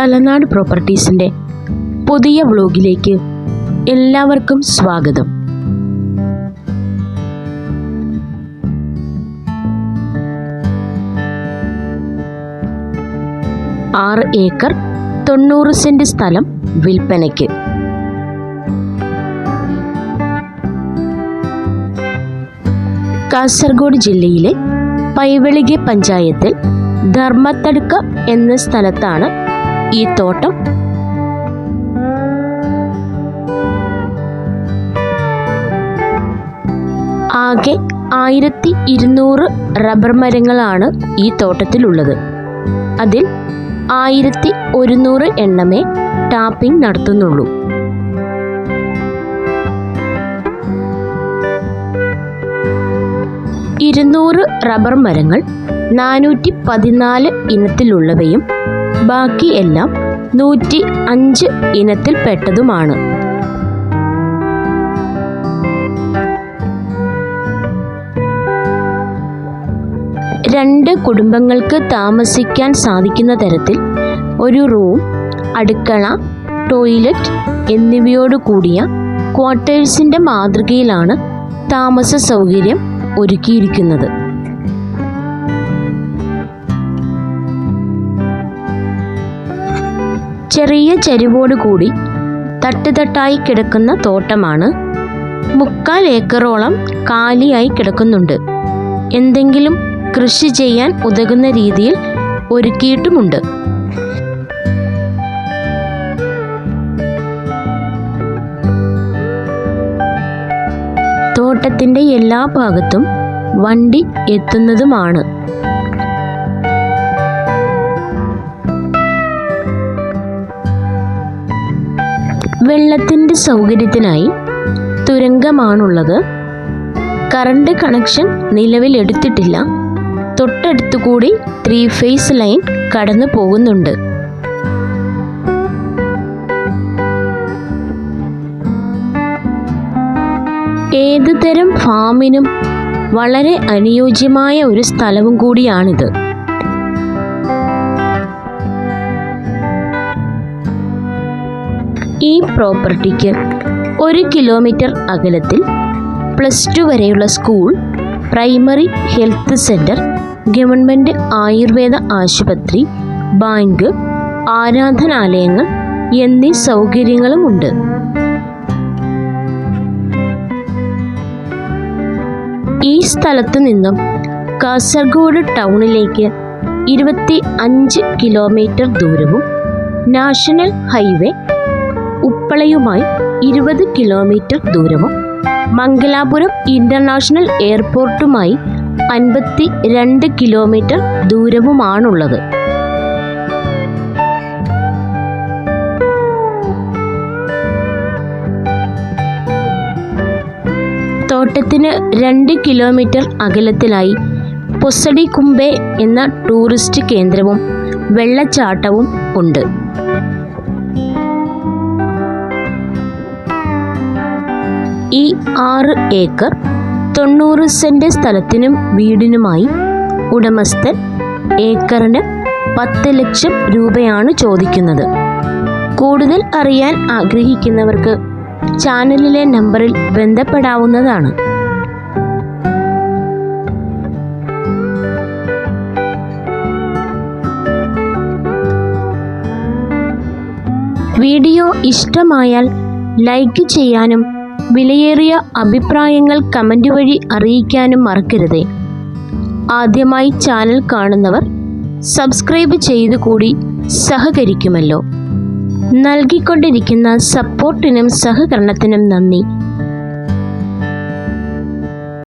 തലനാട് പ്രോപ്പർട്ടീസിൻ്റെ പുതിയ വ്ലോഗിലേക്ക് എല്ലാവർക്കും സ്വാഗതം. ആറ് ഏക്കർ 90 സെന്റ് സ്ഥലം വിൽപ്പനയ്ക്ക്. കാസർഗോഡ് ജില്ലയിലെ പൈവെളികെ പഞ്ചായത്തിൽ ധർമ്മത്തടുക്ക എന്ന സ്ഥലത്താണ് ഈ തോട്ടം. ആകെ 1200 റബ്ബർ മരങ്ങളാണ് ഈ തോട്ടത്തിലുള്ളത്. അതിൽ 1100 എണ്ണമേ ടാപ്പിംഗ് നടത്തുന്നുള്ളൂ. റബ്ബർ മരങ്ങൾ 414 ഇനത്തിലുള്ളവയും ബാക്കി എല്ലാം 105 ഇനത്തിൽപ്പെട്ടതുമാണ്. രണ്ട് കുടുംബങ്ങൾക്ക് താമസിക്കാൻ സാധിക്കുന്ന തരത്തിൽ ഒരു റൂം, അടുക്കള, ടോയ്ലറ്റ് എന്നിവയോട് കൂടിയ ക്വാർട്ടേഴ്സിൻ്റെ മാതൃകയിലാണ് താമസ സൗകര്യം ഒരുക്കിയിരിക്കുന്നത്. ചെറിയ ചരിവോട് കൂടി തട്ടുതട്ടായി കിടക്കുന്ന തോട്ടമാണ്. 3/4 ഏക്കറോളം കാലിയായി കിടക്കുന്നുണ്ട്. എന്തെങ്കിലും കൃഷി ചെയ്യാൻ ഉതകുന്ന രീതിയിൽ ഒരുക്കിയിട്ടുമുണ്ട്. തോട്ടത്തിൻ്റെ എല്ലാ ഭാഗത്തും വണ്ടി എത്തുന്നതുമാണ്. വെള്ളത്തിൻ്റെ സൗകര്യത്തിനായി തുരങ്കമാണുള്ളത്. കറണ്ട് കണക്ഷൻ നിലവിൽ എടുത്തിട്ടില്ല. തൊട്ടടുത്തുകൂടി 3 ഫേസ് ലൈൻ കടന്നു പോകുന്നുണ്ട്. ഏതുതരം ഫാമിനും വളരെ അനുയോജ്യമായ ഒരു സ്ഥലവും കൂടിയാണിത്. ഈ പ്രോപ്പർട്ടിക്ക് 1 കിലോമീറ്റർ അകലത്തിൽ +2 വരെയുള്ള school, primary health centre, government Ayurveda ആശുപത്രി, ബാങ്ക്, ആരാധനാലയങ്ങൾ എന്നീ സൗകര്യങ്ങളുമുണ്ട്. ഈ സ്ഥലത്തു നിന്നും കാസർഗോഡ് ടൗണിലേക്ക് 25 കിലോമീറ്റർ ദൂരവും നാഷണൽ ഹൈവേ ഉപ്പളയുമായി 20 കിലോമീറ്റർ ദൂരവും മംഗലാപുരം ഇൻ്റർനാഷണൽ എയർപോർട്ടുമായി 52 കിലോമീറ്റർ ദൂരവുമാണുള്ളത്. തോട്ടത്തിന് 2 കിലോമീറ്റർ അകലത്തിലായി പൊസഡിക്കുംബെ എന്ന ടൂറിസ്റ്റ് കേന്ദ്രവും വെള്ളച്ചാട്ടവും ഉണ്ട്. ഈ 6 ഏക്കർ 90 സെന്റ് സ്ഥലത്തിനും വീടിനുമായി ഉടമസ്ഥൻ ഏക്കറിന് 10 ലക്ഷം രൂപയാണ് ചോദിക്കുന്നത്. കൂടുതൽ അറിയാൻ ആഗ്രഹിക്കുന്നവർക്ക് ചാനലിലെ നമ്പറിൽ ബന്ധപ്പെടാവുന്നതാണ്. വീഡിയോ ഇഷ്ടമായാൽ ലൈക്ക് ചെയ്യാനും വിലയേറിയ അഭിപ്രായങ്ങൾ കമൻ്റ് വഴി അറിയിക്കാനും മറക്കരുത്. ആദ്യമായി ചാനൽ കാണുന്നവർ സബ്സ്ക്രൈബ് ചെയ്തു കൂടി സഹകരിക്കുമല്ലോ. നൽകിക്കൊണ്ടിരിക്കുന്ന സപ്പോർട്ടിനും സഹകരണത്തിനും നന്ദി.